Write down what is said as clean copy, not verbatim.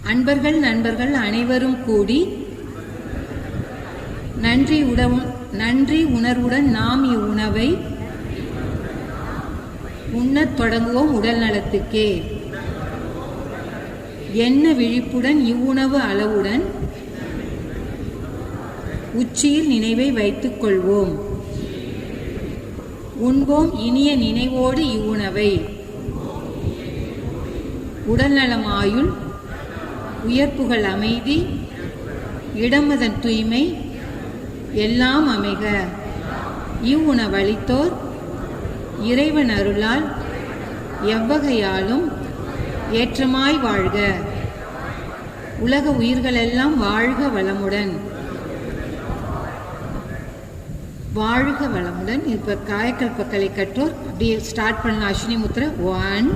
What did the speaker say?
அன்பர்கள் நண்பர்கள் அனைவரும் கூடி நன்றி உணர்வுடன் நாம் இவ்வுணவை உண்ணத் தொடங்குவோம் உடல் நலத்துக்கே. என்ன விழிப்புடன் இவ்வுணவு அளவுடன் உச்சியில் நினைவை வைத்துக் கொள்வோம். உண்போம் இனிய நினைவோடு இவ்வுணவை. உடல்நலம் ஆயுள் உயர்ப்புகள் அமைதி இடமதன் தூய்மை எல்லாம் அமைக. இவ்வுணவளித்தோர் இறைவன் அருளால் எவ்வகையாலும் ஏற்றமாய் வாழ்க. உலக உயிர்களெல்லாம் வாழ்க வளமுடன். வாழ்க வளமுடன். இப்போ காயக்கல்ப கலை கற்றோர் அப்படியே ஸ்டார்ட் பண்ணலாம். அஸ்வினி முத்திரை 1